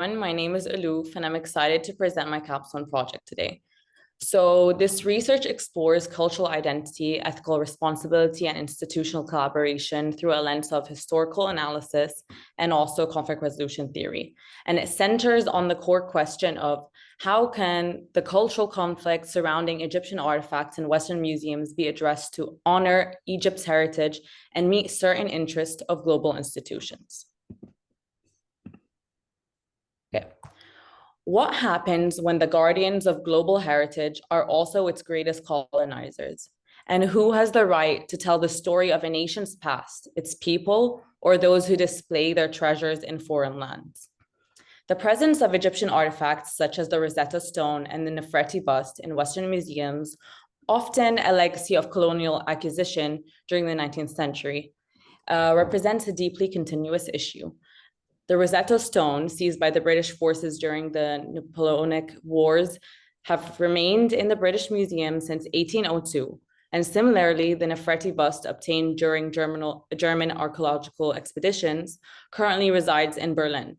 My name is Oloof, and I'm excited to present my Capstone project today. So this research explores cultural identity, ethical responsibility, and institutional collaboration through a lens of historical analysis and also conflict resolution theory. And it centers on the core question of how can the cultural conflict surrounding Egyptian artifacts in Western museums be addressed to honor Egypt's heritage and meet certain interests of global institutions. Okay. What happens when the guardians of global heritage are also its greatest colonizers? And who has the right to tell the story of a nation's past, its people, or those who display their treasures in foreign lands? The presence of Egyptian artifacts, such as the Rosetta Stone and the Nefertiti bust in Western museums, often a legacy of colonial acquisition during the 19th century, represents a deeply continuous issue. The Rosetta Stone, seized by the British forces during the Napoleonic Wars, have remained in the British Museum since 1802. And similarly, the Nefertiti bust obtained during German archaeological expeditions currently resides in Berlin.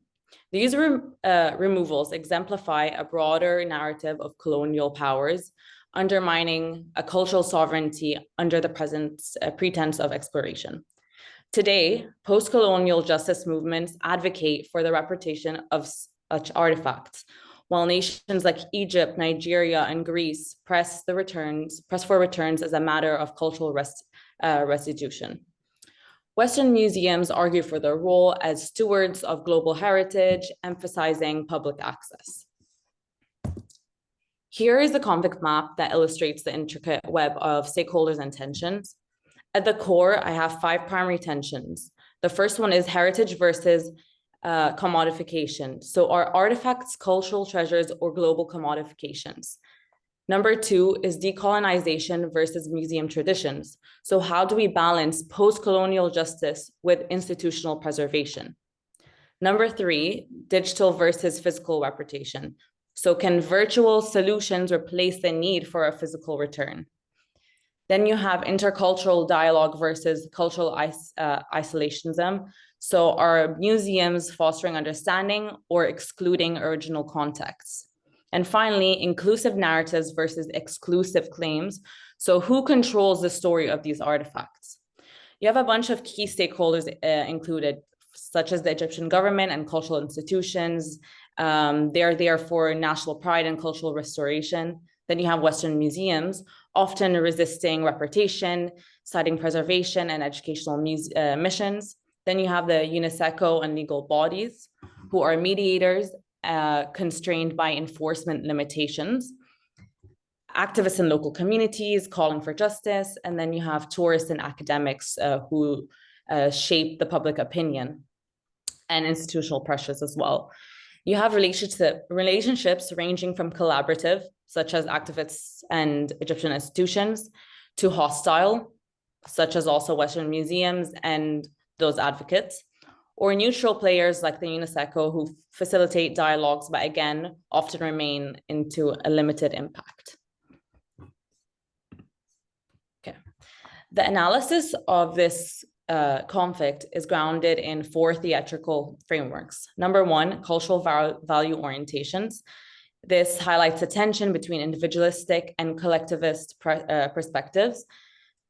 These removals exemplify a broader narrative of colonial powers, undermining a cultural sovereignty under the present pretense of exploration. Today, post-colonial justice movements advocate for the repatriation of such artifacts, while nations like Egypt, Nigeria, and Greece press for returns as a matter of cultural restitution. Western museums argue for their role as stewards of global heritage, emphasizing public access. Here is the conflict map that illustrates the intricate web of stakeholders and tensions. At the core, I have 5 primary tensions. The first one is heritage versus commodification. So are artifacts cultural treasures or global commodifications? Number 2 is decolonization versus museum traditions. So how do we balance post-colonial justice with institutional preservation? Number 3, digital versus physical repatriation. So can virtual solutions replace the need for a physical return? Then you have intercultural dialogue versus cultural isolationism. So are museums fostering understanding or excluding original contexts? And finally, inclusive narratives versus exclusive claims. So who controls the story of these artifacts? You have a bunch of key stakeholders included, such as the Egyptian government and cultural institutions. They're there for national pride and cultural restoration. Then you have Western museums, often resisting repatriation, citing preservation and educational missions. Then you have the UNESCO and legal bodies, who are mediators constrained by enforcement limitations. Activists in local communities calling for justice. And then you have tourists and academics who shape the public opinion, and institutional pressures as well. You have relationships ranging from collaborative, such as activists and Egyptian institutions, to hostile, such as also Western museums and those advocates, or neutral players like the UNESCO, who facilitate dialogues, but again, often remain into a limited impact. Okay. The analysis of this conflict is grounded in 4 theatrical frameworks. Number 1, cultural value orientations. This highlights a tension between individualistic and collectivist perspectives.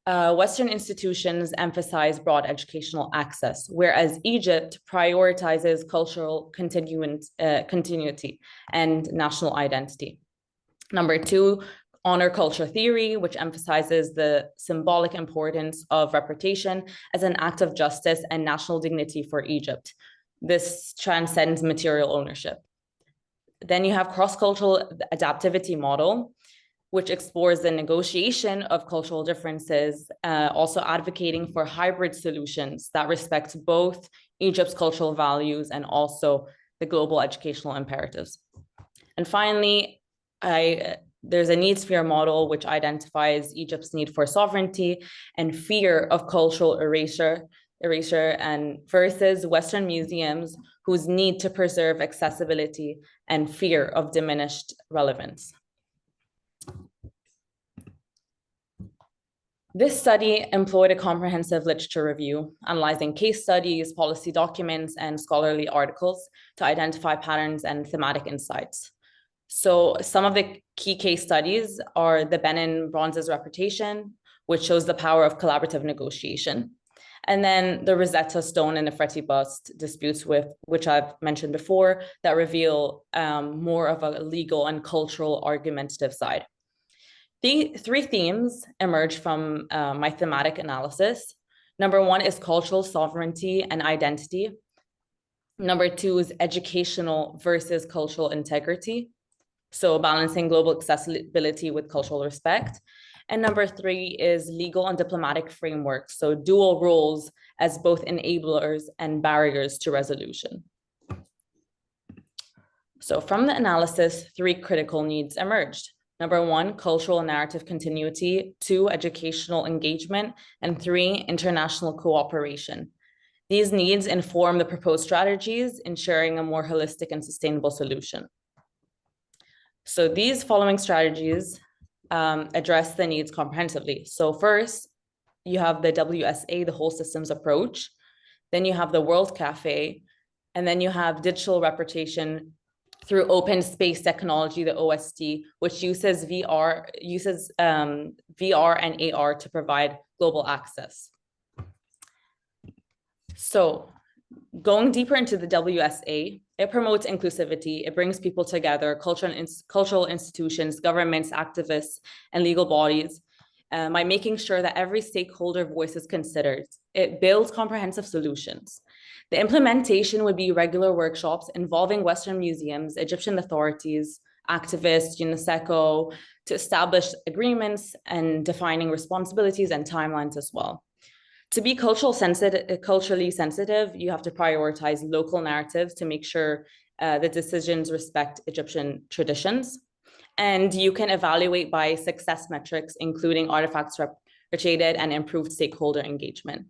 Western institutions emphasize broad educational access, whereas Egypt prioritizes cultural continuity and national identity. Number 2, honor culture theory, which emphasizes the symbolic importance of repatriation as an act of justice and national dignity for Egypt. This transcends material ownership. Then you have cross-cultural adaptivity model, which explores the negotiation of cultural differences, also advocating for hybrid solutions that respect both Egypt's cultural values and also the global educational imperatives. And finally, there's a need sphere model, which identifies Egypt's need for sovereignty and fear of cultural erasure and versus Western museums whose need to preserve accessibility and fear of diminished relevance. This study employed a comprehensive literature review, analyzing case studies, policy documents, and scholarly articles to identify patterns and thematic insights. So some of the key case studies are the Benin Bronze's reputation, which shows the power of collaborative negotiation. And then the Rosetta Stone and Nefertiti bust disputes, which I've mentioned before, that reveal more of a legal and cultural argumentative side. The three themes emerge from my thematic analysis. Number one is cultural sovereignty and identity. Number two is educational versus cultural integrity. So balancing global accessibility with cultural respect. And number three is legal and diplomatic frameworks. So dual roles as both enablers and barriers to resolution. So from the analysis, three critical needs emerged. Number one, cultural narrative continuity. Two, educational engagement. And three, international cooperation. These needs inform the proposed strategies, ensuring a more holistic and sustainable solution. So these following strategies address the needs comprehensively. So first, you have the WSA, the whole systems approach. Then you have the World Cafe, and then you have digital reputation through open space technology, the OST, which uses VR and AR to provide global access. So going deeper into the WSA, it promotes inclusivity. It brings people together, cultural institutions, governments, activists, and legal bodies by making sure that every stakeholder voice is considered. It builds comprehensive solutions. The implementation would be regular workshops involving Western museums, Egyptian authorities, activists, UNESCO, to establish agreements and defining responsibilities and timelines as well. To be culturally sensitive, you have to prioritize local narratives to make sure the decisions respect Egyptian traditions. And you can evaluate by success metrics, including artifacts repatriated and improved stakeholder engagement.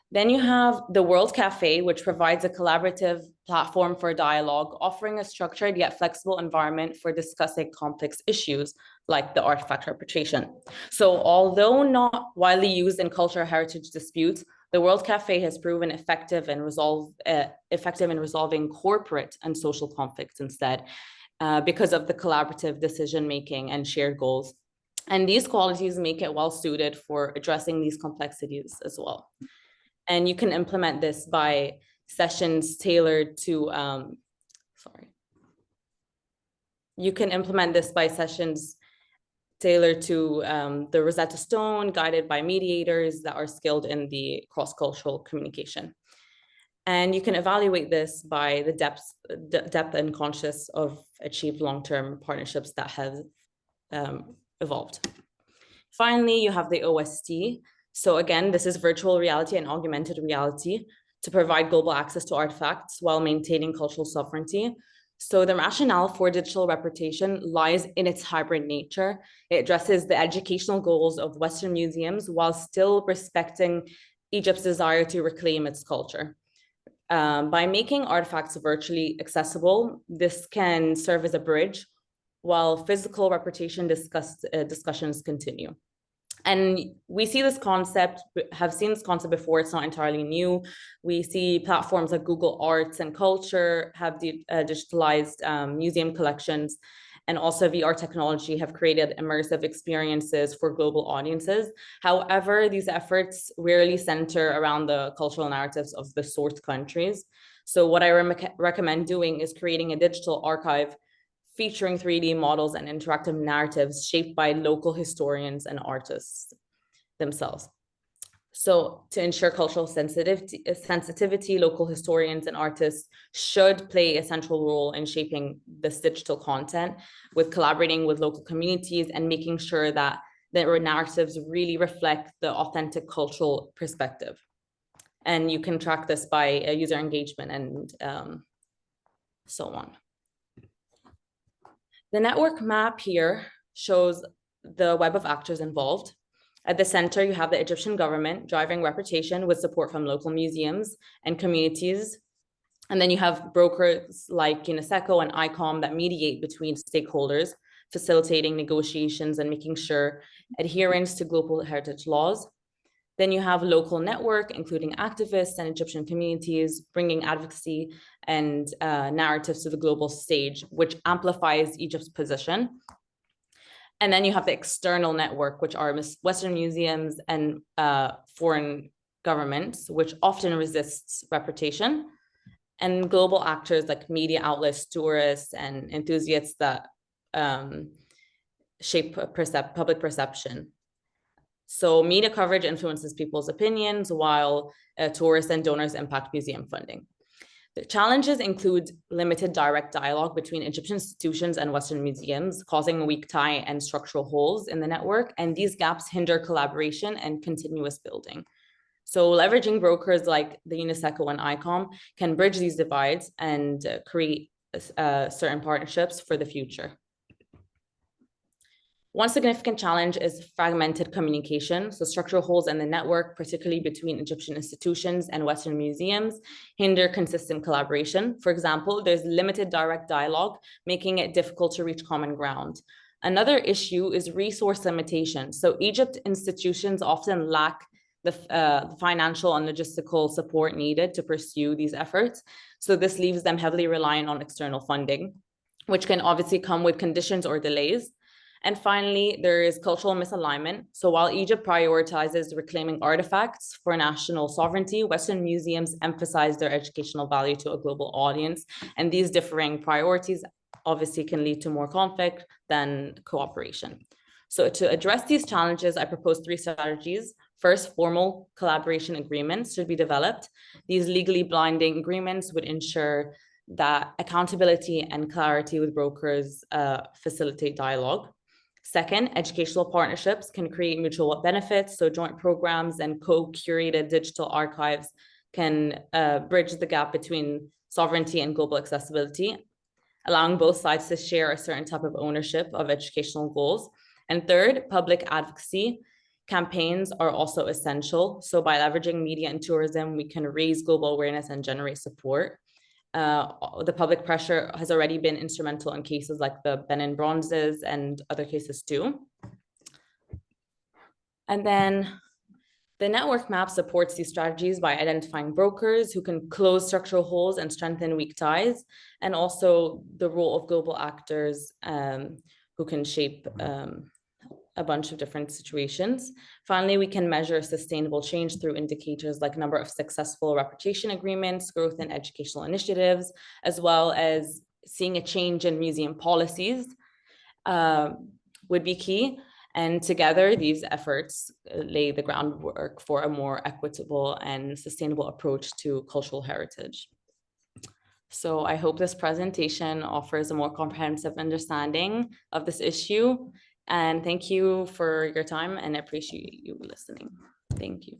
Then you have the World Cafe, which provides a collaborative platform for dialogue, offering a structured yet flexible environment for discussing complex issues like the artifact repatriation. So although not widely used in cultural heritage disputes, the World Cafe has proven effective in resolving corporate and social conflicts instead, because of the collaborative decision-making and shared goals. And these qualities make it well-suited for addressing these complexities as well. And you can implement this by sessions tailored to, You can implement this by sessions tailored to the Rosetta Stone, guided by mediators that are skilled in the cross-cultural communication. And you can evaluate this by the depth and conscious of achieved long-term partnerships that have evolved. Finally, you have the OST. So again, this is virtual reality and augmented reality to provide global access to artifacts while maintaining cultural sovereignty. So the rationale for digital reputation lies in its hybrid nature. It addresses the educational goals of Western museums while still respecting Egypt's desire to reclaim its culture. By making artifacts virtually accessible, this can serve as a bridge while physical reputation discussions continue. And we see this concept, have seen this concept before, it's not entirely new. We see platforms like Google Arts and Culture have digitalized museum collections, and also VR technology have created immersive experiences for global audiences. However, these efforts rarely center around the cultural narratives of the source countries. So what I recommend doing is creating a digital archive featuring 3D models and interactive narratives shaped by local historians and artists themselves. So to ensure cultural sensitivity, local historians and artists should play a central role in shaping this digital content, with collaborating with local communities and making sure that their narratives really reflect the authentic cultural perspective. And you can track this by user engagement and so on. The network map here shows the web of actors involved. At the center, you have the Egyptian government driving reputation with support from local museums and communities. And then you have brokers like UNESCO and ICOM that mediate between stakeholders, facilitating negotiations and making sure adherence to global heritage laws. Then you have local network, including activists and Egyptian communities, bringing advocacy and narratives to the global stage, which amplifies Egypt's position. And then you have the external network, which are Western museums and foreign governments, which often resists reputation, and global actors like media outlets, tourists, and enthusiasts that shape public perception. So media coverage influences people's opinions, while tourists and donors impact museum funding. The challenges include limited direct dialogue between Egyptian institutions and Western museums, causing a weak tie and structural holes in the network, and these gaps hinder collaboration and continuous building. So leveraging brokers like the UNESCO and ICOM can bridge these divides and create certain partnerships for the future. One significant challenge is fragmented communication. So structural holes in the network, particularly between Egyptian institutions and Western museums, hinder consistent collaboration. For example, there's limited direct dialogue, making it difficult to reach common ground. Another issue is resource limitation. So Egypt institutions often lack the financial and logistical support needed to pursue these efforts. So this leaves them heavily reliant on external funding, which can obviously come with conditions or delays. And finally, there is cultural misalignment. So while Egypt prioritizes reclaiming artifacts for national sovereignty, Western museums emphasize their educational value to a global audience. And these differing priorities obviously can lead to more conflict than cooperation. So to address these challenges, I propose 3 strategies. First, formal collaboration agreements should be developed. These legally binding agreements would ensure that accountability and clarity with brokers facilitate dialogue. Second, educational partnerships can create mutual benefits. So joint programs and co-curated digital archives can bridge the gap between sovereignty and global accessibility, allowing both sides to share a certain type of ownership of educational goals. And third, public advocacy campaigns are also essential. So by leveraging media and tourism, we can raise global awareness and generate support. The public pressure has already been instrumental in cases like the Benin bronzes and other cases too. And then the network map supports these strategies by identifying brokers who can close structural holes and strengthen weak ties, and also the role of global actors who can shape a bunch of different situations. Finally, we can measure sustainable change through indicators like number of successful reputation agreements, growth in educational initiatives, as well as seeing a change in museum policies would be key. And together, these efforts lay the groundwork for a more equitable and sustainable approach to cultural heritage. So I hope this presentation offers a more comprehensive understanding of this issue. And thank you for your time, and I appreciate you listening. Thank you.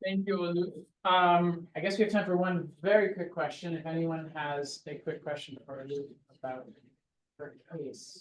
Thank you, Oloof. I guess we have time for one very quick question. If anyone has a quick question for Oloof about her case.